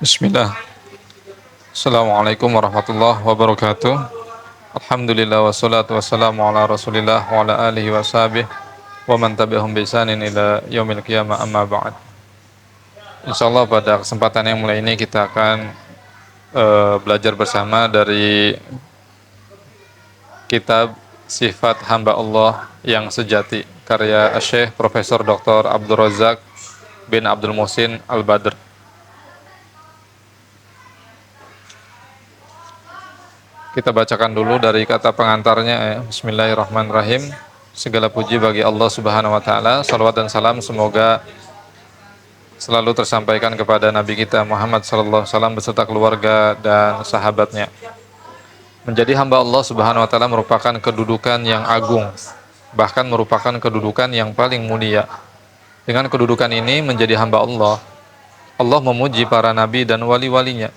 Bismillah. Assalamualaikum warahmatullahi wabarakatuh. Alhamdulillah wassalatu wassalamu ala rasulillah wa ala alihi wa sahbihi wa man tabi'ahum bi ihsanin ila yaumil qiyamah amma ba'd. Insyaallah pada kesempatan yang mulai ini kita akan belajar bersama dari kitab Sifat Hamba Allah yang Sejati karya Syekh Profesor Dr. Abdul Razak bin Abdul Muhsin Al-Badr. Kita bacakan dulu dari kata pengantarnya ya. Bismillahirrahmanirrahim. Segala puji bagi Allah Subhanahu wa taala. Salawat dan salam semoga selalu tersampaikan kepada Nabi kita Muhammad sallallahu alaihi wasallam beserta keluarga dan sahabatnya. Menjadi hamba Allah Subhanahu wa taala merupakan kedudukan yang agung, bahkan merupakan kedudukan yang paling mulia. Dengan kedudukan ini menjadi hamba Allah, Allah memuji para nabi dan wali-walinya.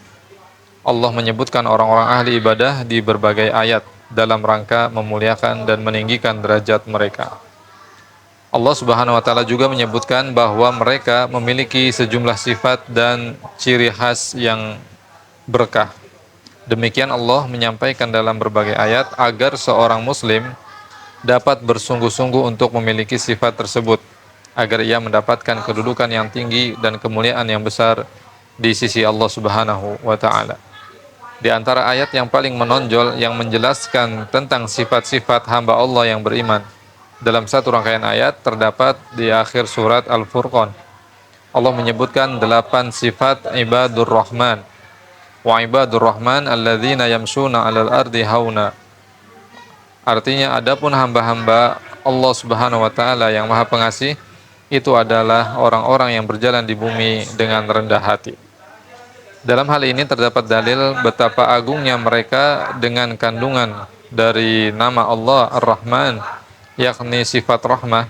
Allah menyebutkan orang-orang ahli ibadah di berbagai ayat dalam rangka memuliakan dan meninggikan derajat mereka. Allah Subhanahu wa taala juga menyebutkan bahwa mereka memiliki sejumlah sifat dan ciri khas yang berkah. Demikian Allah menyampaikan dalam berbagai ayat agar seorang muslim dapat bersungguh-sungguh untuk memiliki sifat tersebut, agar ia mendapatkan kedudukan yang tinggi dan kemuliaan yang besar di sisi Allah Subhanahu wa taala. Di antara ayat yang paling menonjol yang menjelaskan tentang sifat-sifat hamba Allah yang beriman, dalam satu rangkaian ayat terdapat di akhir surat Al-Furqan. Allah menyebutkan 8 sifat ibadur rahman. Wa ibadur rahman alladzina yamshuna 'alal ardi hauna. Artinya adapun hamba-hamba Allah Subhanahu wa taala yang Maha Pengasih itu adalah orang-orang yang berjalan di bumi dengan rendah hati. Dalam hal ini terdapat dalil betapa agungnya mereka dengan kandungan dari nama Allah Ar-Rahman, yakni sifat rahmah.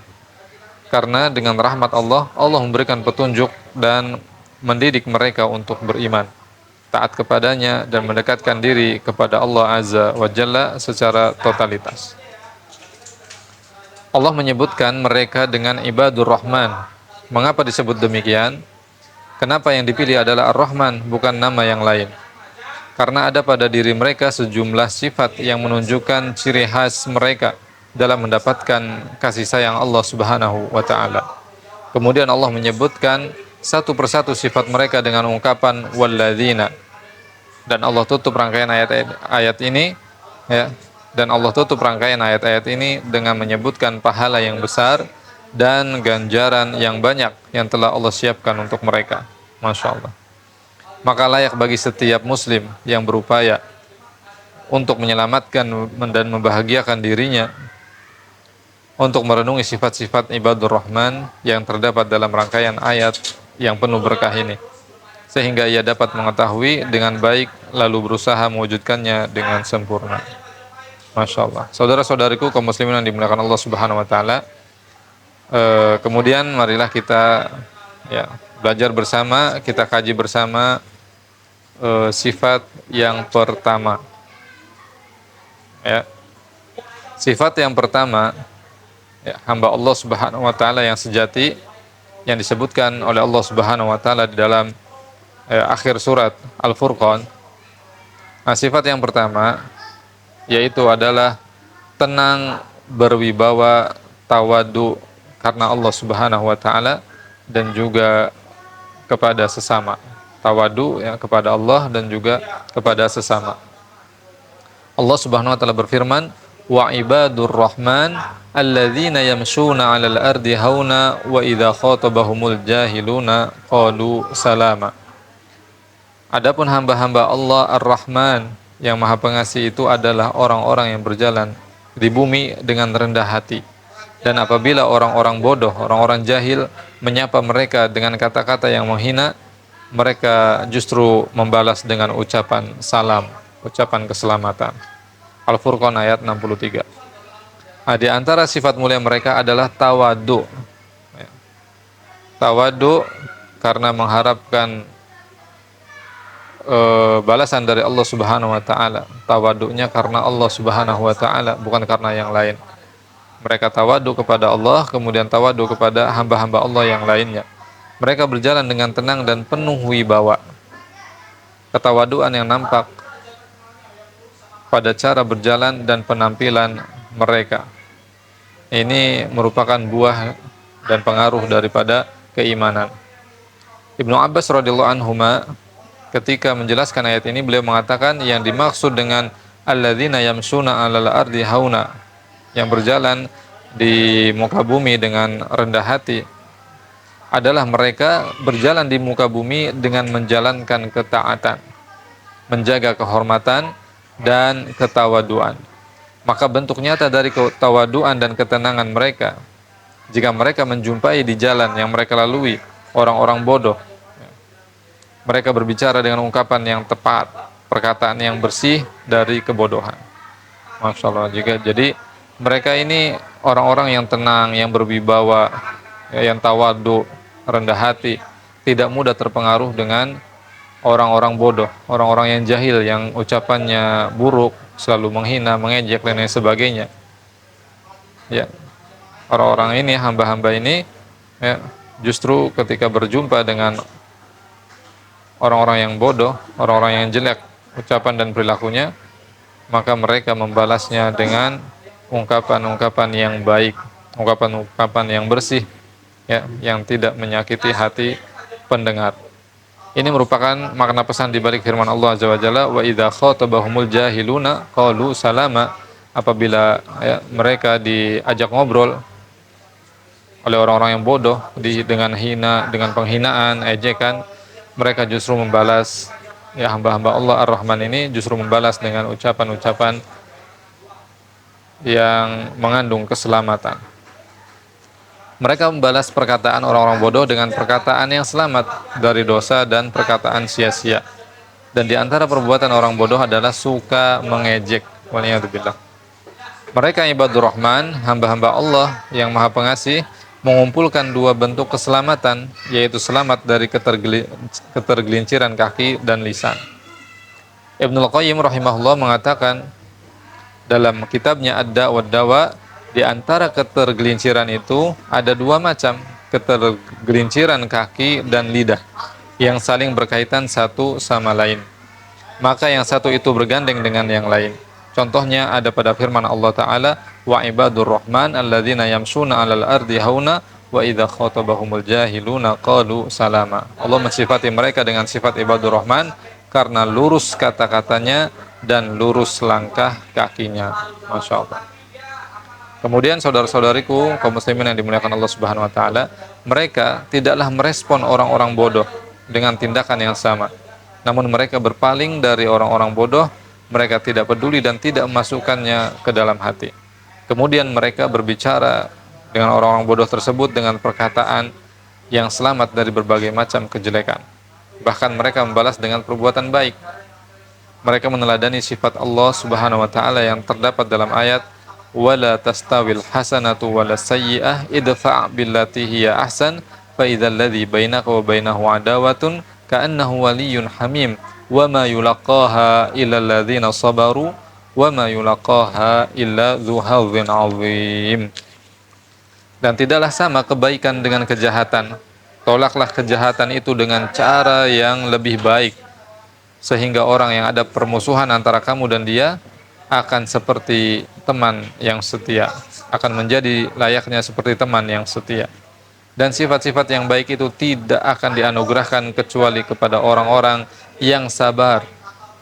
Karena dengan rahmat Allah, Allah memberikan petunjuk dan mendidik mereka untuk beriman, taat kepadanya dan mendekatkan diri kepada Allah Azza wa Jalla secara totalitas. Allah menyebutkan mereka dengan ibadur rahman. Mengapa disebut demikian? Kenapa yang dipilih adalah Ar-Rahman, bukan nama yang lain? Karena ada pada diri mereka sejumlah sifat yang menunjukkan ciri khas mereka dalam mendapatkan kasih sayang Allah Subhanahu wa taala. Kemudian Allah menyebutkan satu persatu sifat mereka dengan ungkapan walladzina. Dan Allah tutup rangkaian ayat ini ya. Dan Allah tutup rangkaian ayat-ayat ini dengan menyebutkan pahala yang besar dan ganjaran yang banyak yang telah Allah siapkan untuk mereka. Masya Allah. Maka layak bagi setiap muslim yang berupaya untuk menyelamatkan dan membahagiakan dirinya untuk merenungi sifat-sifat ibadur rahman yang terdapat dalam rangkaian ayat yang penuh berkah ini, sehingga ia dapat mengetahui dengan baik lalu berusaha mewujudkannya dengan sempurna. Masya Allah. Saudara-saudariku kaum muslimin yang dimuliakan Allah Subhanahu wa taala, kemudian marilah kita ya belajar bersama, kita kaji bersama sifat yang pertama. Ya. Sifat yang pertama ya, hamba Allah Subhanahu wa taala yang sejati yang disebutkan oleh Allah Subhanahu wa taala di dalam akhir surat Al-Furqan. Nah, sifat yang pertama yaitu adalah tenang, berwibawa, tawadu karena Allah Subhanahu wa taala dan juga kepada sesama. Tawadu ya kepada Allah dan juga kepada sesama. Allah Subhanahu wa taala berfirman, "Wa ibadur rahman alladzina yamshuna 'alal ardi hauna wa idza khatabahumul jahiluna qalu salama." Adapun hamba-hamba Allah Ar-Rahman yang Maha Pengasih itu adalah orang-orang yang berjalan di bumi dengan rendah hati. Dan apabila orang-orang bodoh, orang-orang jahil menyapa mereka dengan kata-kata yang menghina, mereka justru membalas dengan ucapan salam, ucapan keselamatan. Al-Furqan ayat 63. Nah, di antara sifat mulia mereka adalah tawadu. Tawadu karena mengharapkan balasan dari Allah Subhanahu wa taala. Tawadunya karena Allah Subhanahu wa taala, bukan karena yang lain. Mereka tawadu kepada Allah, kemudian tawadu kepada hamba-hamba Allah yang lainnya. Mereka berjalan dengan tenang dan penuh wibawa. ketawaduan yang nampak pada cara berjalan dan penampilan mereka. Ini merupakan buah dan pengaruh daripada keimanan. Ibnu Abbas radhiyallahu anhuma ketika menjelaskan ayat ini, beliau mengatakan yang dimaksud dengan alladzina yamshuna 'alal ardi hauna, yang berjalan di muka bumi dengan rendah hati, adalah mereka berjalan di muka bumi dengan menjalankan ketaatan, menjaga kehormatan dan ketawaduan. Maka bentuk nyata dari ketawaduan dan ketenangan mereka, jika mereka menjumpai di jalan yang mereka lalui orang-orang bodoh, mereka berbicara dengan ungkapan yang tepat, perkataan yang bersih dari kebodohan. Masya Allah. Jadi mereka ini orang-orang yang tenang, yang berwibawa, yang tawadu, rendah hati, tidak mudah terpengaruh dengan orang-orang bodoh, orang-orang yang jahil, yang ucapannya buruk, selalu menghina, mengejek dan lain sebagainya. Ya, orang-orang ini, hamba-hamba ini, ya, justru ketika berjumpa dengan orang-orang yang bodoh, orang-orang yang jelek ucapan dan perilakunya, maka mereka membalasnya dengan ungkapan-ungkapan yang baik, ungkapan-ungkapan yang bersih, ya, yang tidak menyakiti hati pendengar. Ini merupakan makna pesan di balik firman Allah Azza wa Jalla, wa idza khatabahumul jahiluna qalu salama. Apabila mereka diajak ngobrol oleh orang-orang yang bodoh dengan hina, dengan penghinaan, ejekan, mereka justru membalas, ya, hamba-hamba Allah Ar-Rahman ini justru membalas dengan ucapan-ucapan yang mengandung keselamatan. Mereka membalas perkataan orang-orang bodoh dengan perkataan yang selamat dari dosa dan perkataan sia-sia. Dan di antara perbuatan orang bodoh adalah suka mengejek. Waliyadzubillah. Mereka ibadur Rahman, hamba-hamba Allah yang Maha Pengasih, mengumpulkan dua bentuk keselamatan, yaitu selamat dari ketergelinciran kaki dan lisan. Ibnul Qayyim rahimahullah mengatakan dalam kitabnya Ad-Da' wad Dawa, di antara ketergelinciran itu ada dua macam, ketergelinciran kaki dan lidah yang saling berkaitan satu sama lain. Maka yang satu itu bergandeng dengan yang lain. Contohnya ada pada firman Allah Ta'ala, wa ibadur rahman alladzina yamshuna 'alal ardi hauna wa idza khatabahumul jahiluna qalu salama. Allah mensifati mereka dengan sifat ibadur rahman karena lurus kata-katanya dan lurus langkah kakinya. Masya Allah. Kemudian saudara-saudariku kaum muslimin yang dimuliakan Allah Subhanahu wa taala, mereka tidaklah merespon orang-orang bodoh dengan tindakan yang sama. Namun mereka berpaling dari orang-orang bodoh, mereka tidak peduli dan tidak memasukkannya ke dalam hati. Kemudian mereka berbicara dengan orang-orang bodoh tersebut dengan perkataan yang selamat dari berbagai macam kejelekan. Bahkan mereka membalas dengan perbuatan baik. Mereka meneladani sifat Allah Subhanahu wa taala yang terdapat dalam ayat wala tastawil hasanatu wala sayyi'ah idfa' billati hiya ahsan fa idzal ladzi bainaka wa bainahu adawatun ka'annahu waliyyun hamim wa ma yulaqaha illa alladzina sabaru wa ma yulaqaha illa dzu hadzin 'adzim. Dan tidaklah sama kebaikan dengan kejahatan. Tolaklah kejahatan itu dengan cara yang lebih baik, sehingga orang yang ada permusuhan antara kamu dan dia akan seperti teman yang setia, akan menjadi layaknya seperti teman yang setia. Dan sifat-sifat yang baik itu tidak akan dianugerahkan kecuali kepada orang-orang yang sabar,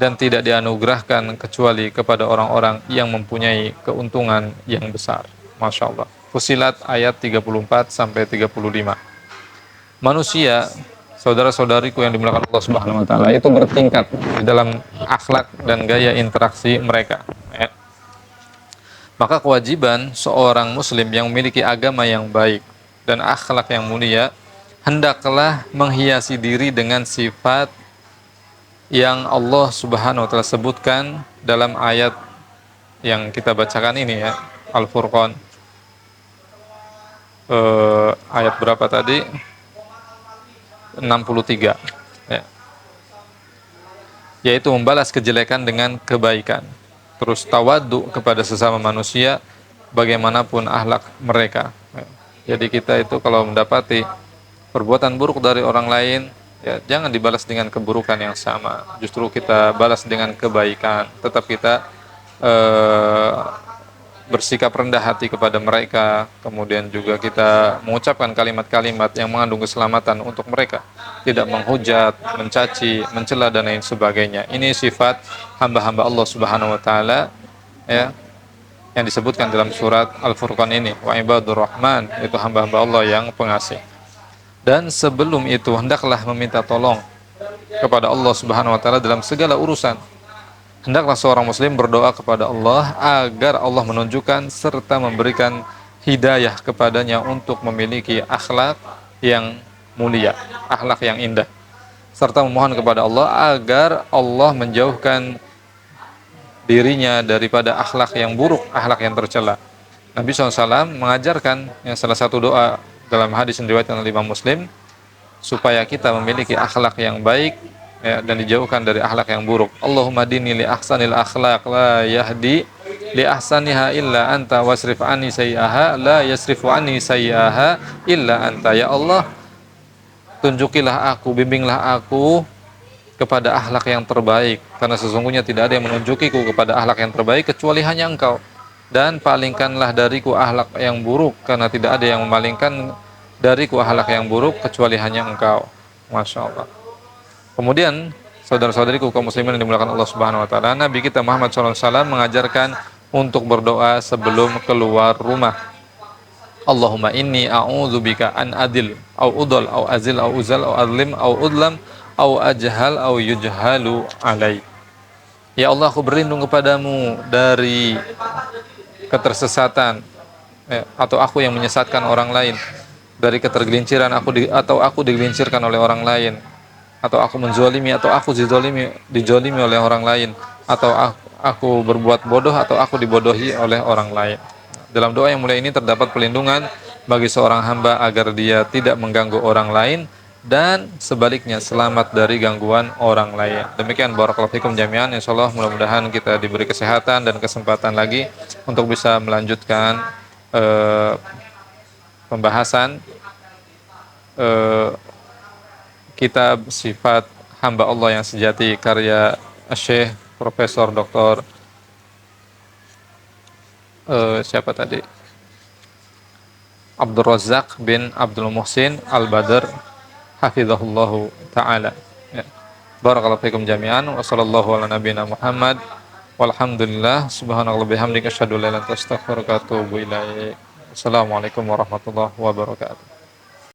dan tidak dianugerahkan kecuali kepada orang-orang yang mempunyai keuntungan yang besar. Masya Allah. Fusilat ayat 34 sampai 35. Manusia, saudara-saudariku yang dimuliakan Allah Subhanahu wa taala, itu bertingkat di dalam akhlak dan gaya interaksi mereka. Maka kewajiban seorang muslim yang memiliki agama yang baik dan akhlak yang mulia, hendaklah menghiasi diri dengan sifat yang Allah Subhanahu wa taala sebutkan dalam ayat yang kita bacakan ini, ya, Al-Furqan. Ayat berapa tadi? 63, ya. Yaitu membalas kejelekan dengan kebaikan, terus tawadhu kepada sesama manusia bagaimanapun akhlak mereka. Jadi kita itu kalau mendapati perbuatan buruk dari orang lain, Ya, jangan dibalas dengan keburukan yang sama. Justru kita balas dengan kebaikan. Tetap kita eh, bersikap rendah hati kepada mereka. Kemudian juga kita mengucapkan kalimat-kalimat yang mengandung keselamatan untuk mereka. Tidak menghujat, mencaci, mencela dan lain sebagainya. Ini sifat hamba-hamba Allah Subhanahu wa taala, ya, yang disebutkan dalam surat Al-Furqan ini. Wa ibadur rahman, itu hamba-hamba Allah yang pengasih. Dan sebelum itu hendaklah meminta tolong kepada Allah Subhanahu wa taala dalam segala urusan. Hendaklah seorang muslim berdoa kepada Allah agar Allah menunjukkan serta memberikan hidayah kepadanya untuk memiliki akhlak yang mulia, akhlak yang indah, serta memohon kepada Allah agar Allah menjauhkan dirinya daripada akhlak yang buruk, akhlak yang tercela. Nabi SAW mengajarkan yang salah satu doa dalam hadis yang diriwayatkan oleh Imam Muslim, supaya kita memiliki akhlak yang baik, ya, dan dijauhkan dari akhlak yang buruk. Allahumma dini li ahsanil akhlaq la yahdi li ahsaniha illa anta wasrif anni sayyi'aha la yasrifu anni sayyi'aha illa anta. Ya Allah, tunjukilah aku, bimbinglah aku kepada akhlak yang terbaik, karena sesungguhnya tidak ada yang menunjukiku kepada akhlak yang terbaik kecuali hanya Engkau, dan palingkanlah dariku akhlak yang buruk, karena tidak ada yang memalingkan dariku akhlak yang buruk kecuali hanya Engkau. Masya Allah. Kemudian saudara-saudariku kaum muslimin yang dimuliakan Allah Subhanahu wa taala, Nabi kita Muhammad SAW mengajarkan untuk berdoa sebelum keluar rumah. Allahumma inni a'udzubika an adil au udal au azil au uzal au adlim au udlam au ajhal au yujhalu alai. Ya Allah, aku berlindung kepadamu dari ketersesatan, ya, atau aku yang menyesatkan orang lain, dari ketergelinciran atau aku digelincirkan oleh orang lain, atau aku menzolimi atau aku dijolimi oleh orang lain, atau aku berbuat bodoh atau aku dibodohi oleh orang lain. Dalam doa yang mulia ini terdapat pelindungan bagi seorang hamba agar dia tidak mengganggu orang lain, dan sebaliknya selamat dari gangguan orang lain. Demikian barakallahu fikum jami'an. Insyaallah mudah-mudahan kita diberi kesehatan dan kesempatan lagi untuk bisa melanjutkan pembahasan kitab Sifat Hamba Allah yang Sejati karya Syekh Profesor Dr. Siapa tadi? Abdul Razak bin Abdul Muhsin Al-Badr hafizahullahu taala. Ya. Barakallahu fikum jami'an wa sallallahu ala nabiyina Muhammad walhamdulillah subhanallah bihamdika asyhadu an la ilaha illa anta astaghfiruka wa atubu ilaik. Assalamualaikum warahmatullahi wabarakatuh.